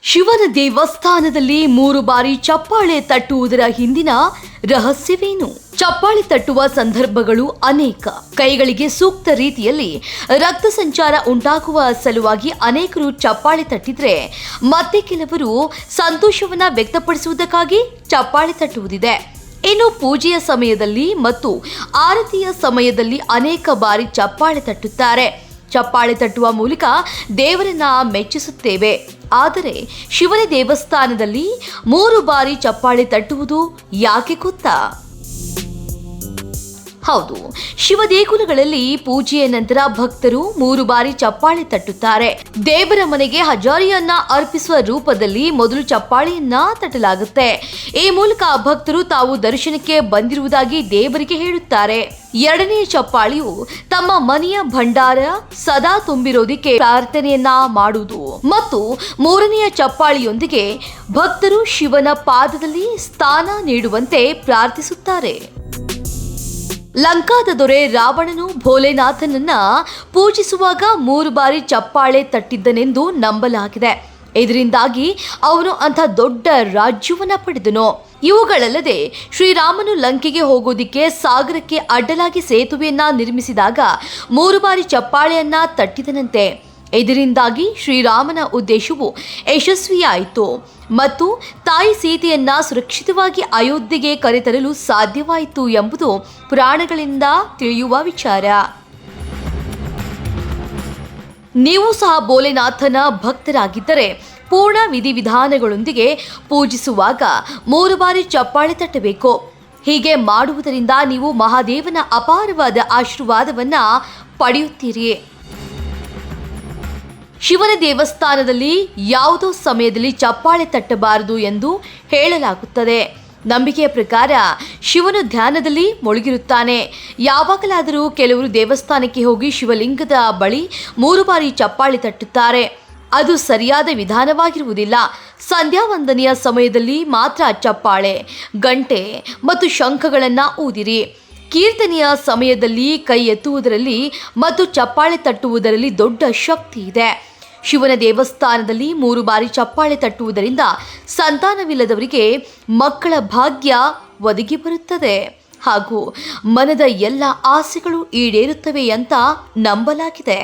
ಶಿವನ ದೇವಸ್ಥಾನದಲ್ಲಿ 3 ಬಾರಿ ಚಪ್ಪಾಳೆ ತಟ್ಟುವುದರ ಹಿಂದಿನ ರಹಸ್ಯವೇನು? ಚಪ್ಪಾಳೆ ತಟ್ಟುವ ಸಂದರ್ಭಗಳು ಅನೇಕ. ಕೈಗಳಿಗೆ ಸೂಕ್ತ ರೀತಿಯಲ್ಲಿ ರಕ್ತ ಸಂಚಾರ ಉಂಟಾಗುವ ಸಲುವಾಗಿ ಅನೇಕರು ಚಪ್ಪಾಳೆ ತಟ್ಟಿದ್ರೆ, ಮತ್ತೆ ಕೆಲವರು ಸಂತೋಷವನ್ನ ವ್ಯಕ್ತಪಡಿಸುವುದಕ್ಕಾಗಿ ಚಪ್ಪಾಳೆ ತಟ್ಟುವುದಿದೆ. ಇನ್ನು ಪೂಜೆಯ ಸಮಯದಲ್ಲಿ ಮತ್ತು ಆರತಿಯ ಸಮಯದಲ್ಲಿ ಅನೇಕ ಬಾರಿ ಚಪ್ಪಾಳೆ ತಟ್ಟುತ್ತಾರೆ. ಚಪ್ಪಾಳೆ ತಟ್ಟುವ ಮೂಲಕ ದೇವರನ್ನ ಮೆಚ್ಚಿಸುತ್ತೇವೆ. ಆದರೆ ಶಿವನ ದೇವಸ್ಥಾನದಲ್ಲಿ 3 ಬಾರಿ ಚಪ್ಪಾಳೆ ತಟ್ಟುವುದು ಯಾಕೆ ಗೊತ್ತಾ? ಹೌದು, ಶಿವ ದೇಗುಲಗಳಲ್ಲಿ ಪೂಜೆಯ ನಂತರ ಭಕ್ತರು 3 ಬಾರಿ ಚಪ್ಪಾಳೆ ತಟ್ಟುತ್ತಾರೆ. ದೇವರ ಮನೆಗೆ ಹಜಾರಿಯನ್ನ ಅರ್ಪಿಸುವ ರೂಪದಲ್ಲಿ ಮೊದಲು ಚಪ್ಪಾಳೆಯನ್ನ ತಟ್ಟಲಾಗುತ್ತೆ. ಈ ಮೂಲಕ ಭಕ್ತರು ತಾವು ದರ್ಶನಕ್ಕೆ ಬಂದಿರುವುದಾಗಿ ದೇವರಿಗೆ ಹೇಳುತ್ತಾರೆ. ಎರಡನೆಯ ಚಪ್ಪಾಳೆಯು ತಮ್ಮ ಮನೆಯ ಭಂಡಾರ ಸದಾ ತುಂಬಿರೋದಕ್ಕೆ ಪ್ರಾರ್ಥನೆಯನ್ನ ಮಾಡುವುದು ಮತ್ತು ಮೂರನೆಯ ಚಪ್ಪಾಳೆಯೊಂದಿಗೆ ಭಕ್ತರು ಶಿವನ ಪಾದದಲ್ಲಿ ಸ್ಥಾನ ನೀಡುವಂತೆ ಪ್ರಾರ್ಥಿಸುತ್ತಾರೆ. ಲಂಕಾದ ದೊರೆ ರಾವಣನು ಭೋಲೆನಾಥನನ್ನ ಪೂಜಿಸುವಾಗ 3 ಬಾರಿ ಚಪ್ಪಾಳೆ ತಟ್ಟಿದ್ದನೆಂದು ನಂಬಲಾಗಿದೆ. ಇದರಿಂದಾಗಿ ಅವನು ಅಂಥ ದೊಡ್ಡ ರಾಜ್ಯವನ್ನ ಪಡೆದನು. ಇವುಗಳಲ್ಲದೆ ಶ್ರೀರಾಮನು ಲಂಕೆಗೆ ಹೋಗೋದಿಕ್ಕೆ ಸಾಗರಕ್ಕೆ ಅಡ್ಡಲಾಗಿ ಸೇತುವೆಯನ್ನ ನಿರ್ಮಿಸಿದಾಗ 3 ಬಾರಿ ಚಪ್ಪಾಳೆಯನ್ನ ತಟ್ಟಿದನಂತೆ. ಇದರಿಂದಾಗಿ ಶ್ರೀರಾಮನ ಉದ್ದೇಶವು ಯಶಸ್ವಿಯಾಯಿತು ಮತ್ತು ತಾಯಿ ಸೀತೆಯನ್ನ ಸುರಕ್ಷಿತವಾಗಿ ಅಯೋಧ್ಯೆಗೆ ಕರೆತರಲು ಸಾಧ್ಯವಾಯಿತು ಎಂಬುದು ಪುರಾಣಗಳಿಂದ ತಿಳಿಯುವ ವಿಚಾರ. ನೀವು ಸಹ ಭೋಲೆನಾಥನ ಭಕ್ತರಾಗಿದ್ದರೆ ಪೂರ್ಣ ವಿಧಿವಿಧಾನಗಳೊಂದಿಗೆ ಪೂಜಿಸುವಾಗ 3 ಬಾರಿ ಚಪ್ಪಾಳೆ ತಟ್ಟಬೇಕು. ಹೀಗೆ ಮಾಡುವುದರಿಂದ ನೀವು ಮಹಾದೇವನ ಅಪಾರವಾದ ಆಶೀರ್ವಾದವನ್ನ ಪಡೆಯುತ್ತೀರಿ. ಶಿವನ ದೇವಸ್ಥಾನದಲ್ಲಿ ಯಾವುದೋ ಸಮಯದಲ್ಲಿ ಚಪ್ಪಾಳೆ ತಟ್ಟಬಾರದು ಎಂದು ಹೇಳಲಾಗುತ್ತದೆ. ನಂಬಿಕೆಯ ಪ್ರಕಾರ ಶಿವನು ಧ್ಯಾನದಲ್ಲಿ ಮುಳುಗಿರುತ್ತಾನೆ. ಯಾವಾಗಲಾದರೂ ಕೆಲವರು ದೇವಸ್ಥಾನಕ್ಕೆ ಹೋಗಿ ಶಿವಲಿಂಗದ ಬಳಿ 3 ಬಾರಿ ಚಪ್ಪಾಳೆ ತಟ್ಟುತ್ತಾರೆ. ಅದು ಸರಿಯಾದ ವಿಧಾನವಾಗಿರುವುದಿಲ್ಲ. ಸಂಧ್ಯಾ ವಂದನೆಯ ಸಮಯದಲ್ಲಿ ಮಾತ್ರ ಚಪ್ಪಾಳೆ, ಗಂಟೆ ಮತ್ತು ಶಂಖಗಳನ್ನು ಊದಿರಿ. ಕೀರ್ತನೆಯ ಸಮಯದಲ್ಲಿ ಕೈ ಎತ್ತುವುದರಲ್ಲಿ ಮತ್ತು ಚಪ್ಪಾಳೆ ತಟ್ಟುವುದರಲ್ಲಿ ದೊಡ್ಡ ಶಕ್ತಿ ಇದೆ. ಶಿವನ ದೇವಸ್ಥಾನದಲ್ಲಿ 3 ಬಾರಿ ಚಪ್ಪಾಳೆ ತಟ್ಟುವುದರಿಂದ ಸಂತಾನವಿಲ್ಲದವರಿಗೆ ಮಕ್ಕಳ ಭಾಗ್ಯ ಒದಗಿ ಬರುತ್ತದೆ ಹಾಗೂ ಮನದ ಎಲ್ಲ ಆಸೆಗಳು ಈಡೇರುತ್ತವೆ ಅಂತ ನಂಬಲಾಗಿದೆ.